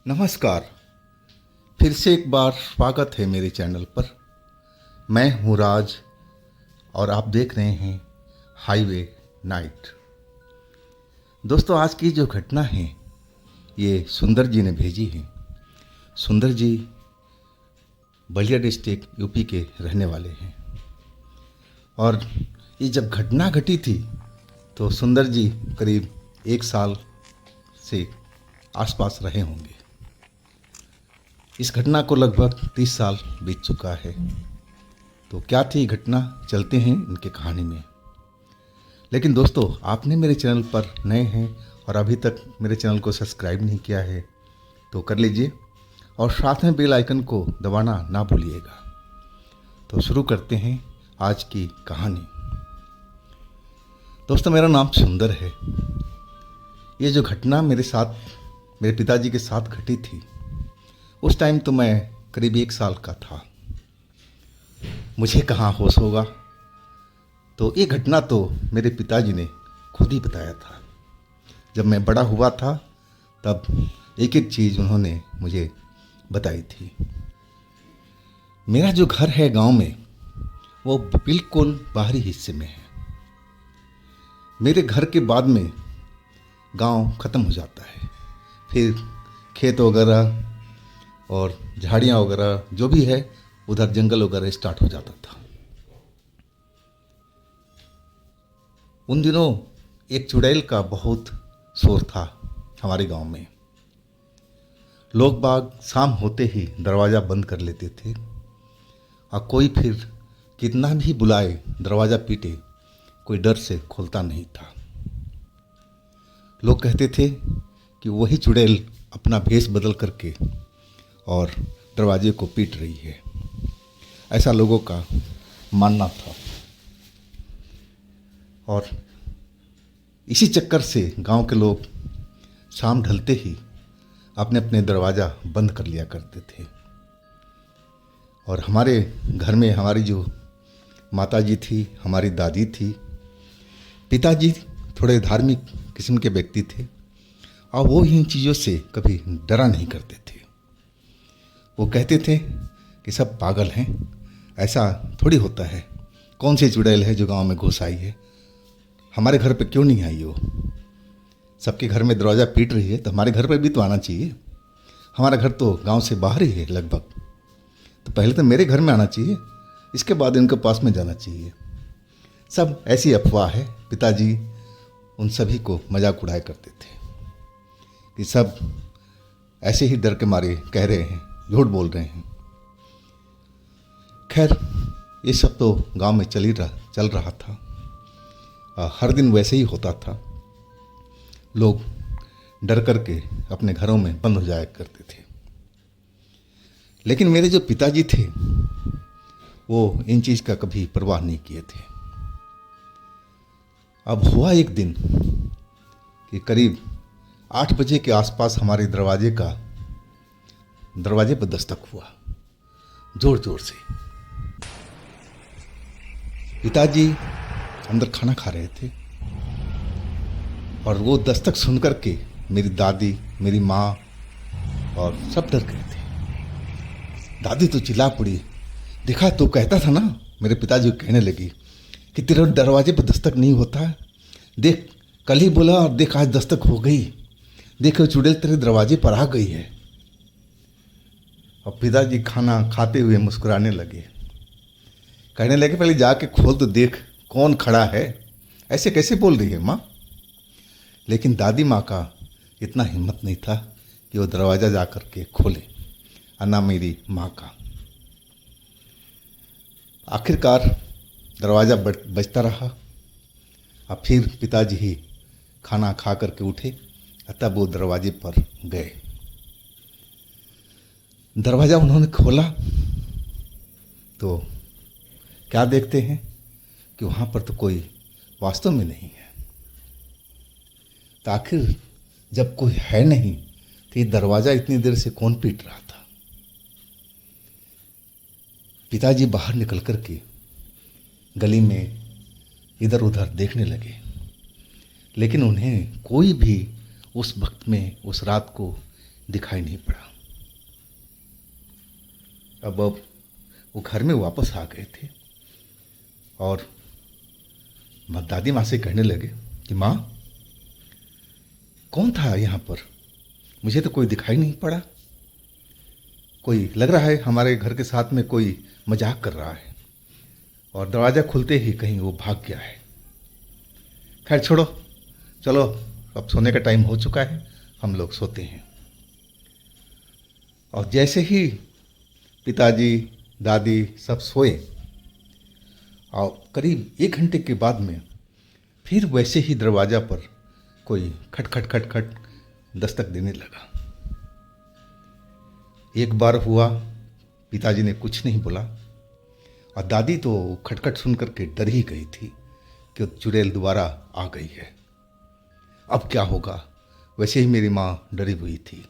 नमस्कार। फिर से एक बार स्वागत है मेरे चैनल पर। मैं हूँ राज और आप देख रहे हैं हाईवे नाइट। दोस्तों, आज की जो घटना है ये सुंदर जी ने भेजी है। सुंदर जी बलिया डिस्ट्रिक्ट यूपी के रहने वाले हैं और ये जब घटना घटी थी तो सुंदर जी करीब 1 साल से आसपास रहे होंगे। इस घटना को लगभग 30 साल बीत चुका है। तो क्या थी घटना, चलते हैं इनके कहानी में। लेकिन दोस्तों, आपने मेरे चैनल पर नए हैं और अभी तक मेरे चैनल को सब्सक्राइब नहीं किया है तो कर लीजिए और साथ में बेल आइकन को दबाना ना भूलिएगा। तो शुरू करते हैं आज की कहानी। दोस्तों, मेरा नाम सुंदर है। ये जो घटना मेरे पिताजी के साथ घटी थी, उस टाइम तो मैं करीब 1 साल का था। मुझे कहाँ होश होगा। तो ये घटना तो मेरे पिताजी ने खुद ही बताया था। जब मैं बड़ा हुआ था तब एक एक चीज़ उन्होंने मुझे बताई थी। मेरा जो घर है गांव में, वो बिल्कुल बाहरी हिस्से में है। मेरे घर के बाद में गांव ख़त्म हो जाता है, फिर खेत वगैरह और झाड़ियाँ वगैरह जो भी है, उधर जंगल वगैरह स्टार्ट हो जाता था। उन दिनों एक चुड़ैल का बहुत शोर था हमारे गांव में। लोग बाग शाम होते ही दरवाज़ा बंद कर लेते थे और कोई फिर कितना भी बुलाए, दरवाज़ा पीटे, कोई डर से खोलता नहीं था। लोग कहते थे कि वही चुड़ैल अपना भेष बदल करके और दरवाजे को पीट रही है। ऐसा लोगों का मानना था और इसी चक्कर से गांव के लोग शाम ढलते ही अपने अपने दरवाज़ा बंद कर लिया करते थे। और हमारे घर में हमारी जो माताजी थी, हमारी दादी थी, पिताजी थोड़े धार्मिक किस्म के व्यक्ति थे और वो इन चीज़ों से कभी डरा नहीं करते थे। वो कहते थे कि सब पागल हैं, ऐसा थोड़ी होता है, कौन सी चुड़ैल है जो गांव में घुस आई है, हमारे घर पे क्यों नहीं आई वो। सबके घर में दरवाज़ा पीट रही है तो हमारे घर पे भी तो आना चाहिए। हमारा घर तो गांव से बाहर ही है लगभग, तो पहले तो मेरे घर में आना चाहिए, इसके बाद इनके पास में जाना चाहिए। सब ऐसी अफवाह है। पिताजी उन सभी को मजाक उड़ाया करते थे कि सब ऐसे ही डर के मारे कह रहे हैं, झूठ बोल रहे हैं। खैर, ये सब तो गांव में चल रहा था। हर दिन वैसे ही होता था। लोग डर करके अपने घरों में बंद हो जाया करते थे। लेकिन मेरे जो पिताजी थे वो इन चीज़ का कभी परवाह नहीं किए थे। अब हुआ एक दिन कि करीब 8 बजे के आसपास हमारे दरवाजे पर दस्तक हुआ, जोर जोर से। पिताजी अंदर खाना खा रहे थे और वो दस्तक सुन कर के मेरी दादी, मेरी माँ और सब डर गए थे। दादी तो चिल्ला पड़ी, देखा तो कहता था ना। मेरे पिताजी कहने लगी कि तेरे दरवाजे पर दस्तक नहीं होता, देख कल ही बोला और देख आज दस्तक हो गई, देखो चुड़ैल तेरे दरवाजे पर आ गई है। और पिताजी खाना खाते हुए मुस्कुराने लगे, कहने लगे पहले जाके खोल तो देख कौन खड़ा है, ऐसे कैसे बोल रही है माँ। लेकिन दादी माँ का इतना हिम्मत नहीं था कि वो दरवाज़ा जा कर के खोले, और ना मेरी माँ का। आखिरकार दरवाज़ा बजता रहा और फिर पिताजी ही खाना खा करके उठे, तब वो दरवाजे पर गए। दरवाज़ा उन्होंने खोला तो क्या देखते हैं कि वहाँ पर तो कोई वास्तव में नहीं है। तो आखिर जब कोई है नहीं तो ये दरवाज़ा इतनी देर से कौन पीट रहा था। पिताजी बाहर निकल कर के गली में इधर उधर देखने लगे, लेकिन उन्हें कोई भी उस वक्त में, उस रात को दिखाई नहीं पड़ा। अब वो घर में वापस आ गए थे और दादी माँ से कहने लगे कि माँ, कौन था यहाँ पर? मुझे तो कोई दिखाई नहीं पड़ा। कोई लग रहा है हमारे घर के साथ में कोई मजाक कर रहा है और दरवाज़ा खुलते ही कहीं वो भाग गया है। खैर छोड़ो, चलो अब सोने का टाइम हो चुका है, हम लोग सोते हैं। और जैसे ही पिताजी दादी सब सोए और करीब 1 घंटे के बाद में फिर वैसे ही दरवाज़ा पर कोई खट खट खट खट दस्तक देने लगा। एक बार हुआ, पिताजी ने कुछ नहीं बोला और दादी तो खटखट सुन करके डर ही गई थी कि चुड़ैल दोबारा आ गई है, अब क्या होगा। वैसे ही मेरी माँ डरी हुई थी।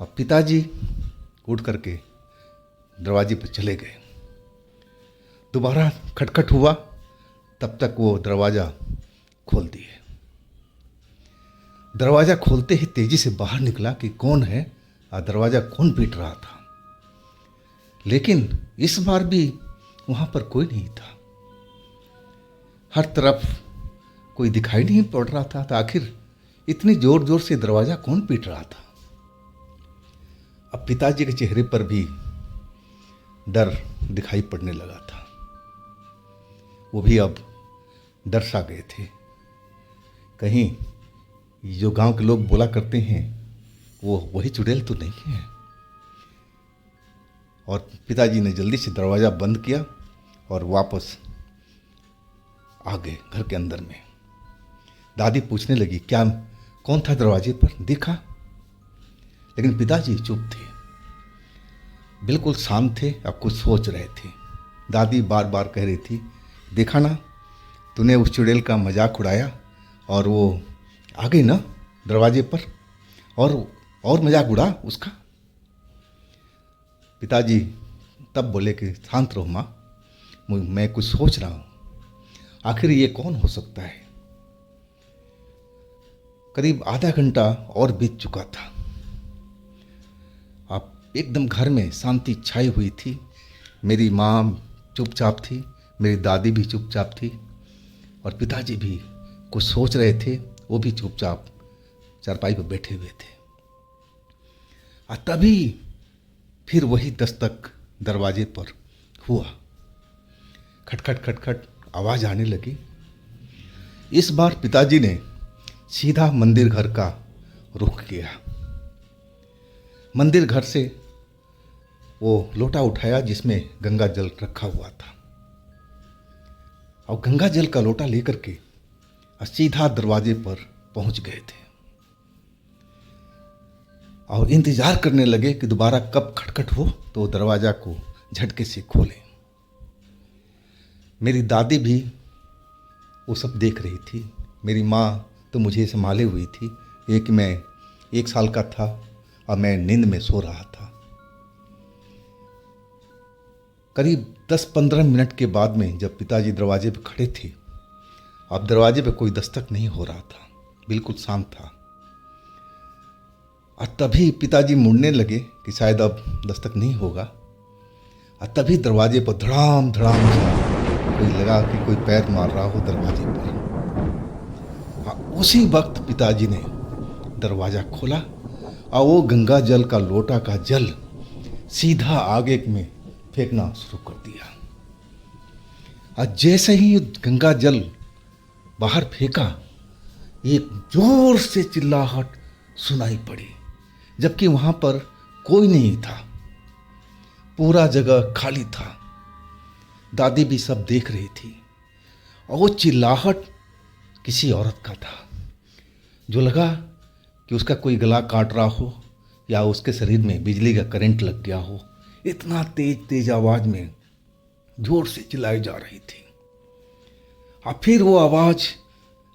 अब पिताजी उठ करके दरवाजे पर चले गए। दोबारा खटखट हुआ, तब तक वो दरवाज़ा खोल दिए। दरवाज़ा खोलते ही तेजी से बाहर निकला कि कौन है और दरवाज़ा कौन पीट रहा था। लेकिन इस बार भी वहाँ पर कोई नहीं था। हर तरफ कोई दिखाई नहीं पड़ रहा था, तो आखिर इतनी जोर जोर से दरवाज़ा कौन पीट रहा था। अब पिताजी के चेहरे पर भी डर दिखाई पड़ने लगा था। वो भी अब डर सा गए थे, कहीं जो गांव के लोग बोला करते हैं वो वही चुड़ैल तो नहीं है। और पिताजी ने जल्दी से दरवाज़ा बंद किया और वापस आ गए घर के अंदर में। दादी पूछने लगी, क्या कौन था दरवाजे पर, देखा? लेकिन पिताजी चुप थे, बिल्कुल शांत थे और कुछ सोच रहे थे। दादी बार बार कह रही थी, देखा ना, तूने उस चुड़ैल का मजाक उड़ाया और वो आ गई ना दरवाजे पर, और मजाक उड़ा उसका। पिताजी तब बोले कि शांत रहो माँ, मैं कुछ सोच रहा हूँ, आखिर ये कौन हो सकता है। करीब आधा घंटा और बीत चुका था। अब एकदम घर में शांति छाई हुई थी। मेरी माँ चुपचाप थी, मेरी दादी भी चुपचाप थी और पिताजी भी कुछ सोच रहे थे, वो भी चुपचाप चारपाई पर बैठे हुए थे। और तभी फिर वही दस्तक दरवाजे पर हुआ। खटखट खटखट आवाज़ आने लगी। इस बार पिताजी ने सीधा मंदिर घर का रुख किया। मंदिर घर से वो लोटा उठाया जिसमें गंगा जल रखा हुआ था और गंगा जल का लोटा लेकर के सीधा दरवाजे पर पहुंच गए थे और इंतजार करने लगे कि दोबारा कब खटखट हो तो दरवाजा को झटके से खोलें। मेरी दादी भी वो सब देख रही थी। मेरी माँ तो मुझे संभाले हुई थी, एक मैं 1 साल का था और मैं नींद में सो रहा था। करीब 10-15 मिनट के बाद में जब पिताजी दरवाजे पर खड़े थे, अब दरवाजे पे कोई दस्तक नहीं हो रहा था, बिल्कुल शांत था। और तभी पिताजी मुड़ने लगे कि शायद अब दस्तक नहीं होगा और तभी दरवाजे पर धड़ाम धड़ाम कोई लगा कि कोई पैर मार रहा हो दरवाजे पर। उसी वक्त पिताजी ने दरवाज़ा खोला और वो गंगा जल का लोटा का जल सीधा आगे में फेंकना शुरू कर दिया। और जैसे ही गंगा जल बाहर फेंका, एक जोर से चिल्लाहट सुनाई पड़ी, जबकि वहाँ पर कोई नहीं था, पूरा जगह खाली था। दादी भी सब देख रही थी और वो चिल्लाहट किसी औरत का था, जो लगा कि उसका कोई गला काट रहा हो या उसके शरीर में बिजली का करंट लग गया हो। इतना तेज तेज आवाज़ में जोर से चिल्लाई जा रही थी। और फिर वो आवाज़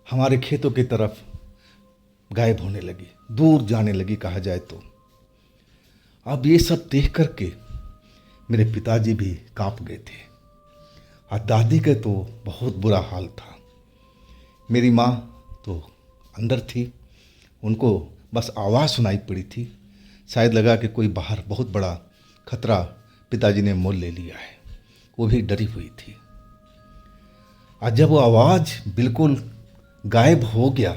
हमारे खेतों की तरफ गायब होने लगी, दूर जाने लगी कहा जाए तो। अब ये सब देख करके मेरे पिताजी भी कांप गए थे और दादी के तो बहुत बुरा हाल था। मेरी माँ तो अंदर थी, उनको बस आवाज़ सुनाई पड़ी थी। शायद लगा कि कोई बाहर बहुत बड़ा खतरा पिताजी ने मोल ले लिया है। वो भी डरी हुई थी। आज जब वो आवाज़ बिल्कुल गायब हो गया,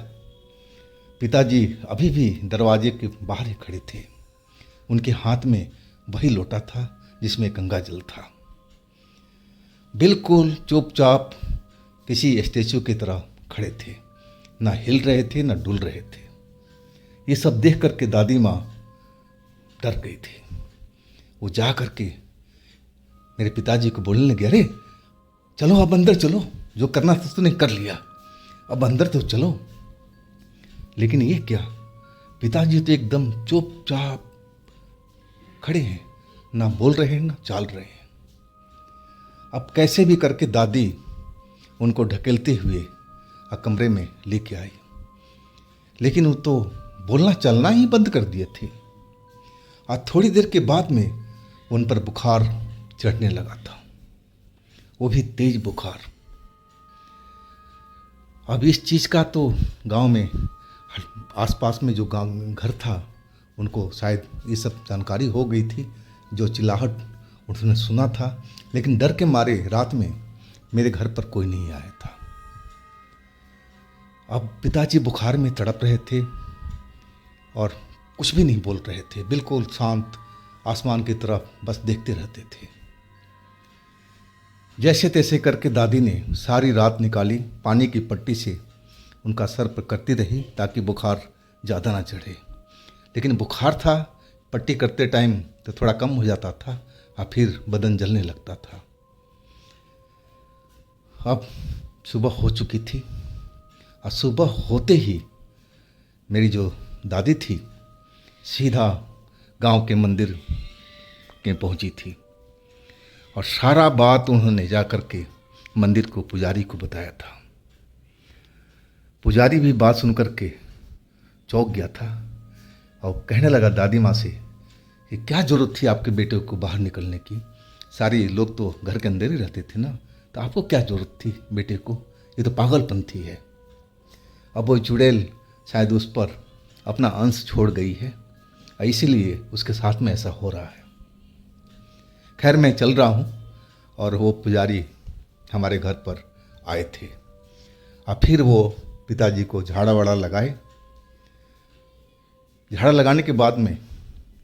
पिताजी अभी भी दरवाजे के बाहर ही खड़े थे। उनके हाथ में वही लोटा था जिसमें गंगा जल था। बिल्कुल चुपचाप किसी स्टैचू की तरह खड़े थे, ना हिल रहे थे ना डुल रहे थे। ये सब देख करके दादी माँ डर गई थी। वो जा करके मेरे पिताजी को बोलने लगे, अरे चलो अब अंदर चलो, जो करना था तूने कर लिया, अब अंदर तो चलो। लेकिन ये क्या, पिताजी तो एकदम चुपचाप खड़े हैं, ना बोल रहे हैं ना चाल रहे हैं। अब कैसे भी करके दादी उनको ढकेलते हुए कमरे में लेके आई, लेकिन वो तो बोलना चलना ही बंद कर दिए थे। और थोड़ी देर के बाद में उन पर बुखार चढ़ने लगा था, वो भी तेज बुखार। अब इस चीज़ का तो गांव में आसपास में जो गांव घर था उनको शायद ये सब जानकारी हो गई थी। जो चिल्लाहट उन्होंने सुना था, लेकिन डर के मारे रात में मेरे घर पर कोई नहीं आया था। अब पिताजी बुखार में तड़प रहे थे और कुछ भी नहीं बोल रहे थे, बिल्कुल शांत आसमान की तरफ बस देखते रहते थे। जैसे तैसे करके दादी ने सारी रात निकाली, पानी की पट्टी से उनका सर पर करती रही ताकि बुखार ज़्यादा ना चढ़े। लेकिन बुखार था, पट्टी करते टाइम तो थोड़ा कम हो जाता था और फिर बदन जलने लगता था। अब सुबह हो चुकी थी और सुबह होते ही मेरी जो दादी थी सीधा गांव के मंदिर के पहुंची थी और सारा बात उन्होंने जा कर के मंदिर को पुजारी को बताया था। पुजारी भी बात सुन कर के चौंक गया था और कहने लगा दादी माँ से कि क्या ज़रूरत थी आपके बेटे को बाहर निकलने की, सारे लोग तो घर के अंदर ही रहते थे ना, तो आपको क्या ज़रूरत थी बेटे को, ये तो पागलपंथी है। अब वो चुड़ैल शायद उस पर अपना अंश छोड़ गई है, इसीलिए उसके साथ में ऐसा हो रहा है। खैर मैं चल रहा हूँ और वो पुजारी हमारे घर पर आए थे और फिर वो पिताजी को झाड़ा वाड़ा लगाए। झाड़ा लगाने के बाद में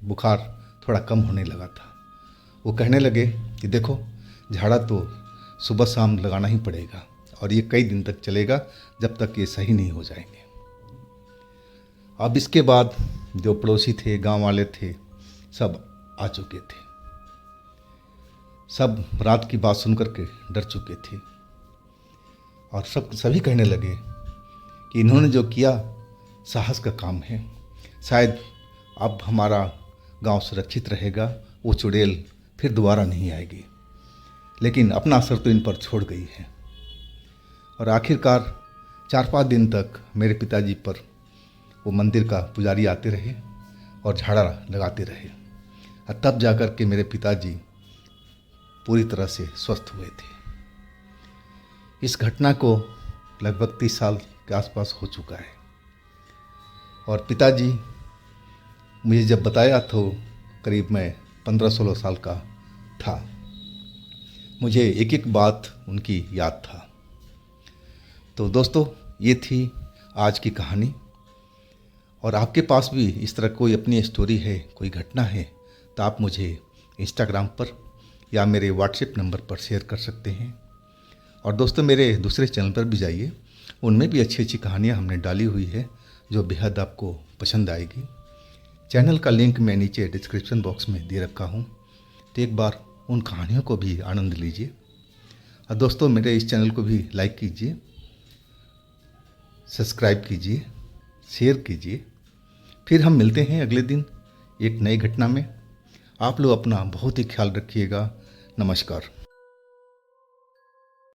बुखार थोड़ा कम होने लगा था। वो कहने लगे कि देखो झाड़ा तो सुबह शाम लगाना ही पड़ेगा और ये कई दिन तक चलेगा जब तक ये सही नहीं हो जाएंगे। अब इसके बाद जो पड़ोसी थे, गांव वाले थे, सब आ चुके थे। सब रात की बात सुन कर के डर चुके थे और सभी कहने लगे कि इन्होंने जो किया साहस का काम है, शायद अब हमारा गांव सुरक्षित रहेगा, वो चुड़ैल फिर दोबारा नहीं आएगी। लेकिन अपना असर तो इन पर छोड़ गई है। और आखिरकार 4-5 दिन तक मेरे पिताजी पर वो मंदिर का पुजारी आते रहे और झाड़ा लगाते रहे और तब जाकर के मेरे पिताजी पूरी तरह से स्वस्थ हुए थे। इस घटना को लगभग 30 साल के आसपास हो चुका है और पिताजी मुझे जब बताया तो करीब मैं 15-16 साल का था। मुझे एक एक बात उनकी याद था। तो दोस्तों ये थी आज की कहानी। और आपके पास भी इस तरह कोई अपनी स्टोरी है, कोई घटना है, तो आप मुझे इंस्टाग्राम पर या मेरे व्हाट्सएप नंबर पर शेयर कर सकते हैं। और दोस्तों मेरे दूसरे चैनल पर भी जाइए, उनमें भी अच्छी अच्छी कहानियाँ हमने डाली हुई है जो बेहद आपको पसंद आएगी। चैनल का लिंक मैं नीचे डिस्क्रिप्शन बॉक्स में दे रखा हूँ, तो एक बार उन कहानियों को भी आनंद लीजिए। और दोस्तों मेरे इस चैनल को भी लाइक कीजिए, सब्सक्राइब कीजिए, शेयर कीजिए। फिर हम मिलते हैं अगले दिन एक नई घटना में। आप लोग अपना बहुत ही ख्याल रखिएगा। नमस्कार।